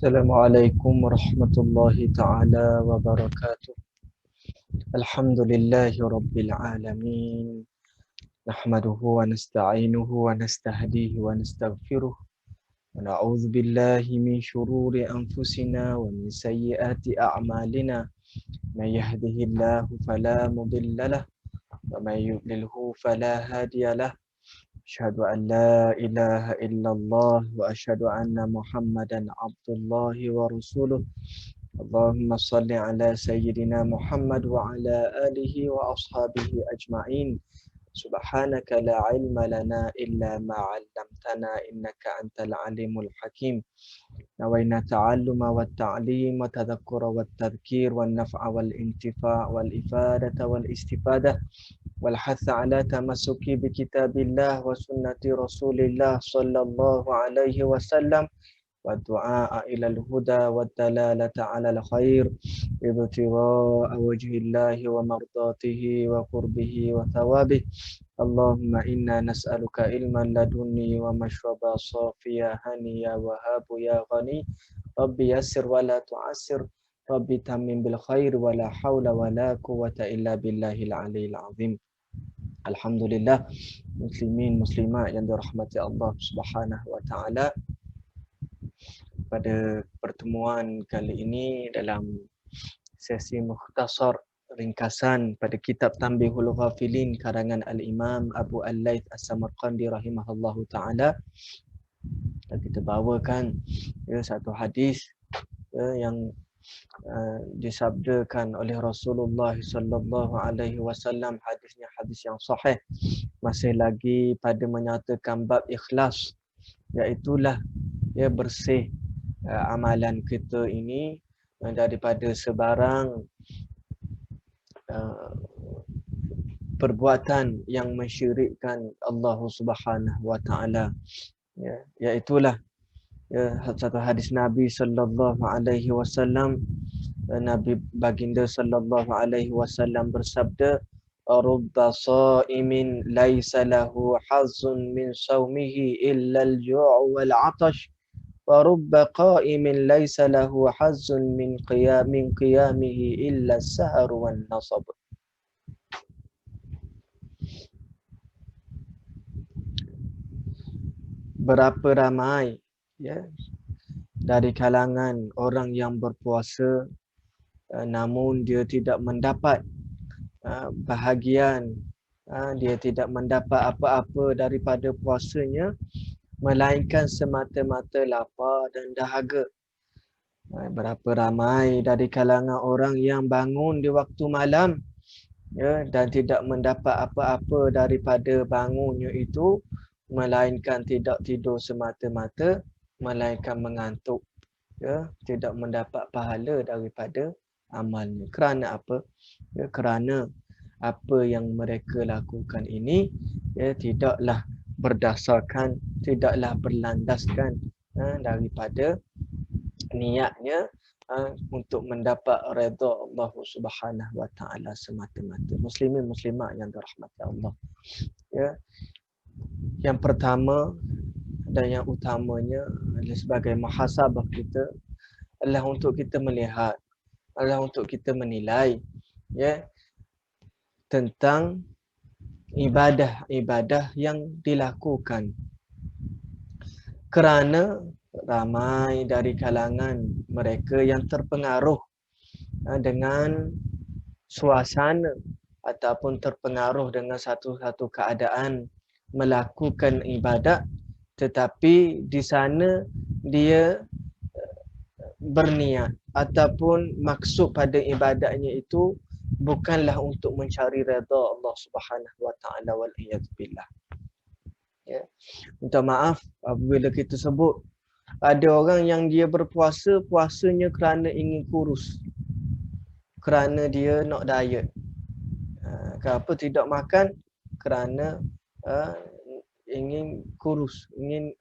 Assalamualaikum warahmatullahi ta'ala wabarakatuh. Alhamdulillahi rabbil alamin. Nahmaduhu wa nasta'inuhu wa nastahdihi wa nastaghfiruh. Wa na'udzu billahi min shururi anfusina wa min sayyiati a'malina. May yahdihillahu fala mudilla lahu wa may yudlilhu fala hadiya lahu. Asyhadu an la ilaha illallah wa asyhadu anna Muhammadan abdullahi wa rasuluh. Allahumma salli ala sayyidina Muhammad wa ala alihi wa ashabihi ajma'in. Subhanaka la ilma lana illa ma 'allamtana innaka antal alimul hakim. Nawaina ta'alluma wat ta'lim wa tadhakkura wat tadhkir wan naf'a wal intifa' wal ifadata wal istifadah wal hatha ala tamassuki bi kitabillah wa sunnati rasulillah sallallahu alaihi wasallam والدعاء إلى الهدى والدلالة على الخير ابتغاء وجه الله ومرضاته وقربه وثوابه. اللهم إنا نسألك علما لدني ومشربا صافيا هنيا وهاب يا غني. ربي يسر ولا تعسر. ربي تمم بالخير ولا حول ولا قوة إلا بالله العلي العظيم. Alhamdulillah, muslimin muslimat yang dirahmati Allah Subhanahu wa taala. Pada pertemuan kali ini dalam sesi mukhtasar ringkasan pada kitab Tanbihul Ghafilin karangan Al-Imam Abu Al-Laith As-Samarqandi rahimahullahu taala, kita bawakan satu hadis yang disabdakan oleh Rasulullah sallallahu alaihi wasallam. Hadisnya hadis yang sahih, masih lagi pada menyatakan bab ikhlas, iaitulah bersih amalan kita ini daripada sebarang perbuatan yang mensyirikkan Allah Subhanahu wa taala. Iaitulah satu hadis Nabi sallallahu alaihi wasallam. Nabi baginda sallallahu alaihi wasallam bersabda, "Rubba sha'imin laisa lahu hazzun min shaumihi illa al-ju' wal 'atash wa rubba qa'imin laisa lahu hazzun min qiyamihi illa as-sahar wan nasab." Berapa ramai dari kalangan orang yang berpuasa namun dia tidak mendapat bahagian, dia tidak mendapat apa-apa daripada puasanya melainkan semata-mata lapar dan dahaga. Berapa ramai dari kalangan orang yang bangun di waktu malam dan tidak mendapat apa-apa daripada bangunnya itu melainkan tidak tidur semata-mata, melainkan mengantuk, tidak mendapat pahala daripada amalnya. Kerana apa? Kerana apa yang mereka lakukan ini tidaklah berdasarkan, tidaklah berlandaskan daripada niatnya untuk mendapat redha Allah Subhanahu wa taala semata-mata. Muslimin muslimat yang dirahmati Allah. Yang pertama dan yang utamanya sebagai muhasabah kita adalah untuk kita melihat, adalah untuk kita menilai tentang ibadah-ibadah yang dilakukan. Kerana ramai dari kalangan mereka yang terpengaruh dengan suasana ataupun terpengaruh dengan satu keadaan melakukan ibadat, tetapi di sana dia berniat ataupun maksud pada ibadatnya itu bukanlah untuk mencari redha Allah Subhanahu wa taala, wal iyad billah. Minta maaf apabila kita sebut ada orang yang dia berpuasa, puasanya kerana ingin kurus, kerana dia nak diet. Kenapa tidak makan? Kerana ingin kurus, ingin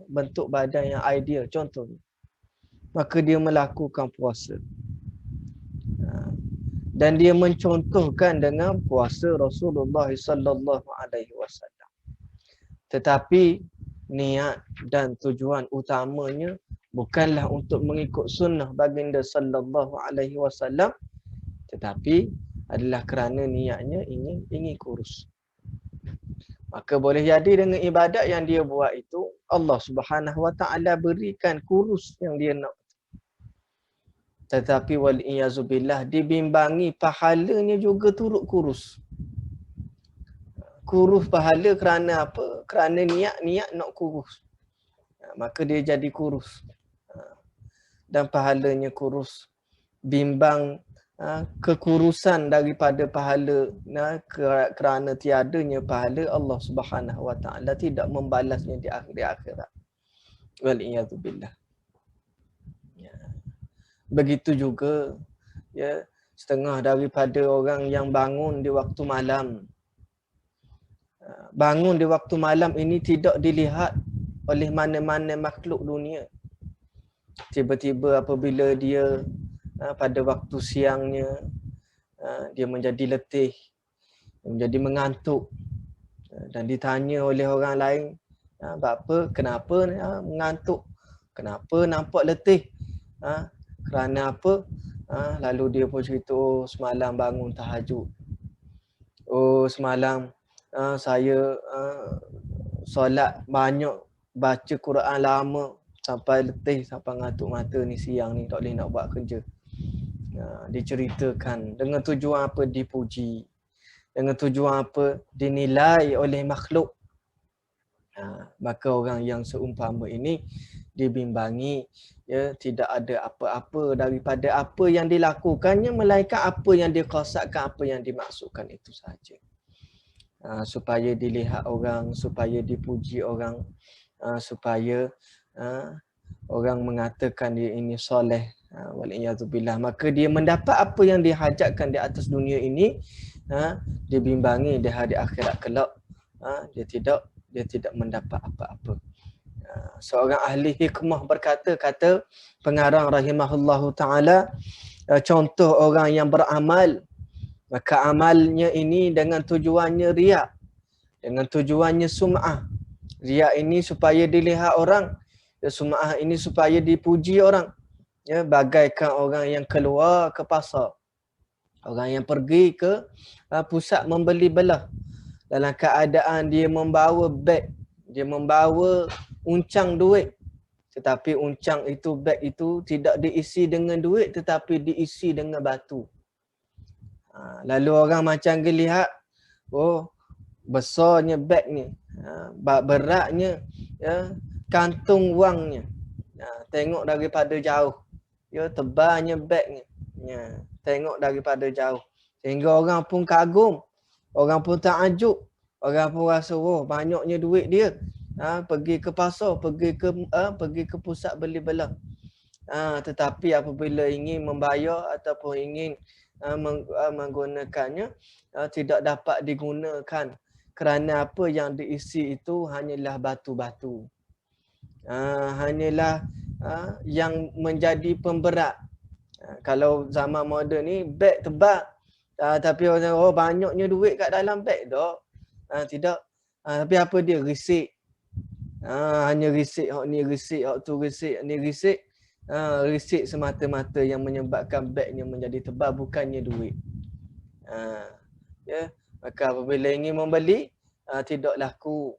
bentuk badan yang ideal contohnya. Maka dia melakukan puasa. Dan dia mencontohkan dengan puasa Rasulullah sallallahu alaihi wasallam. Tetapi niat dan tujuan utamanya bukanlah untuk mengikut sunnah baginda sallallahu alaihi wasallam, tetapi adalah kerana niatnya ingin kurus. Maka boleh jadi dengan ibadat yang dia buat itu, Allah Subhanahu wa taala berikan kurus yang dia nak. Tetapi wal iyazubillah, dibimbangi pahalanya juga turut kurus. Kurus pahala kerana apa? Kerana niat nak kurus. Maka dia jadi kurus. Dan pahalanya kurus. Bimbang kekurusan daripada pahala, kerana tiadanya pahala, Allah Subhanahu wa taala tidak membalasnya di akhirat. Wal iyazubillah. Begitu juga ya, setengah daripada orang yang bangun di waktu malam. Bangun di waktu malam ini tidak dilihat oleh mana-mana makhluk dunia. Tiba-tiba apabila dia pada waktu siangnya dia menjadi letih, menjadi mengantuk, dan ditanya oleh orang lain, kenapa mengantuk, kenapa nampak letih, kerana apa? Lalu dia pun cerita, oh semalam bangun tahajud, oh semalam saya solat banyak, baca Quran lama sampai letih, sampai ngantuk mata ni, siang ni tak boleh nak buat kerja. Diceritakan dengan tujuan apa? Dipuji. Dengan tujuan apa? Dinilai oleh makhluk. Maka orang yang seumpama ini dibimbangi, ya, tidak ada apa-apa daripada apa yang dilakukannya, melainkan apa yang dikosakkan, apa yang dimaksudkan itu sahaja. Supaya dilihat orang, supaya dipuji orang, supaya orang mengatakan dia ini soleh, waliyadzubillah. Maka dia mendapat apa yang dihajatkan di atas dunia ini, dibimbangi di hari akhirat kelak, dia tidak mendapat apa-apa. Seorang ahli hikmah kata pengarang rahimahullahu taala, contoh orang yang beramal, maka amalnya ini dengan tujuannya riak, dengan tujuannya sum'ah. Riak ini supaya dilihat orang, sum'ah ini supaya dipuji orang. Ya, bagaikan orang yang keluar ke pasar, orang yang pergi ke pusat membeli belah, dalam keadaan dia membawa beg, dia membawa uncang duit, tetapi uncang itu, beg itu tidak diisi dengan duit, tetapi diisi dengan batu. Lalu orang macam lihat, oh besarnya beg ni, beratnya, ya, kantung wangnya. Tengok daripada jauh, ya, tebalnya begnya, ya, tengok daripada jauh, sehingga orang pun kagum, orang pun takjub, orang pun rasa, oh banyaknya duit dia, pergi ke pasar, pergi ke pusat beli belah. Tetapi apabila ingin membayar ataupun ingin menggunakannya, tidak dapat digunakan, kerana apa yang diisi itu hanyalah batu-batu, hanyalah yang menjadi pemberat. Kalau zaman moden ni beg tebal, tapi orang, oh banyaknya duit kat dalam beg tak? Tidak. Tapi apa dia? Risik. Hanya risik, hak ni risik, hak tu risik, ni risik. Risik semata-mata yang menyebabkan begnya menjadi tebal, bukannya duit. Ya, maka apabila ingin membeli, tidak laku,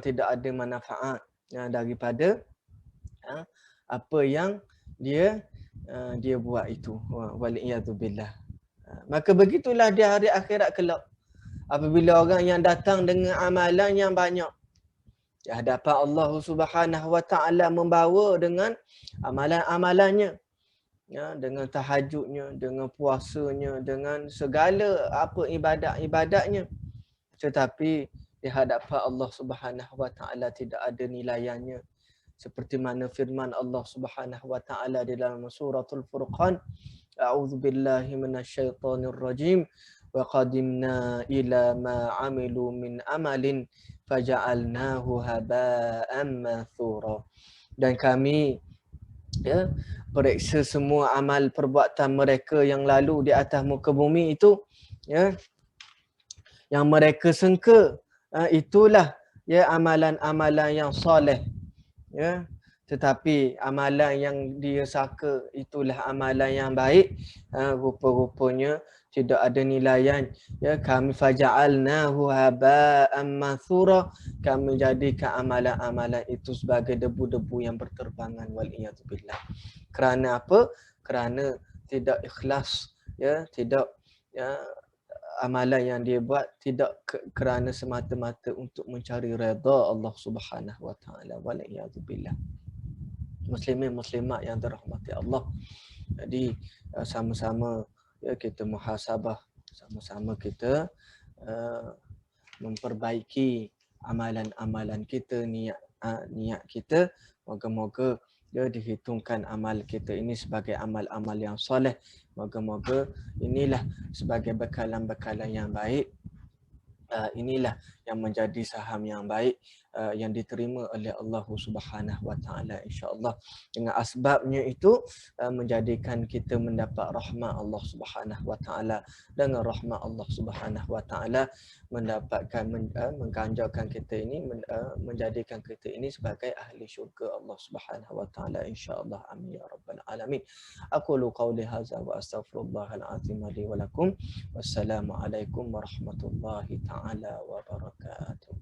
tidak ada manfaat daripada apa yang dia buat itu. Waliyadzubillah. Maka begitulah di hari akhirat kelak, apabila orang yang datang dengan amalan yang banyak di hadapan Allah Subhanahu wa taala, membawa dengan amalan-amalannya, ya, dengan tahajudnya, dengan puasanya, dengan segala apa ibadat-ibadatnya, tetapi di hadapan Allah Subhanahu wa taala tidak ada nilaiannya, seperti mana firman Allah Subhanahu wa taala di dalam suratul Furqan, a'udzubillahi minasyaitonir rajim, wa qadimna ila ma 'amilu min amalin faja'alnahu haba'an mathura. Dan kami, ya, periksa semua amal perbuatan mereka yang lalu di atas muka bumi itu, ya, yang mereka sangka itulah, ya, amalan-amalan yang soleh, ya, tetapi amalan yang dia sangka itulah amalan yang baik, rupa-rupanya tidak ada nilaian. Ya, kami faja'alnahu haba'an mansura, kami jadikan amalan-amalan itu sebagai debu-debu yang berterbangan, wal iyad billah. Kerana apa? Kerana tidak ikhlas, ya, tidak, ya, amalan yang dia buat tidak kerana semata-mata untuk mencari redha Allah Subhanahu wa taala, wal iyad billah. Muslimin muslimat yang dirahmati Allah. Jadi sama-sama, ya, kita muhasabah, sama-sama kita memperbaiki amalan-amalan kita, niat kita. Moga-moga, ya, dihitungkan amal kita ini sebagai amal-amal yang soleh. Moga-moga inilah sebagai bekalan-bekalan yang baik. Inilah yang menjadi saham yang baik yang diterima oleh Allah Subhanahu wa taala, insya-Allah. Dengan asbabnya itu menjadikan kita mendapat rahmat Allah Subhanahu wa taala. Dengan rahmat Allah Subhanahu wa taala mendapatkan mengganjarkan kita ini, menjadikan kita ini sebagai ahli syurga Allah Subhanahu wa taala, insya-Allah. Amin ya rabbal alamin. Aqulu qawli hadza wa astaghfirullahal azim li wa lakum. Wassalamualaikum warahmatullahi taala wabarakatuh.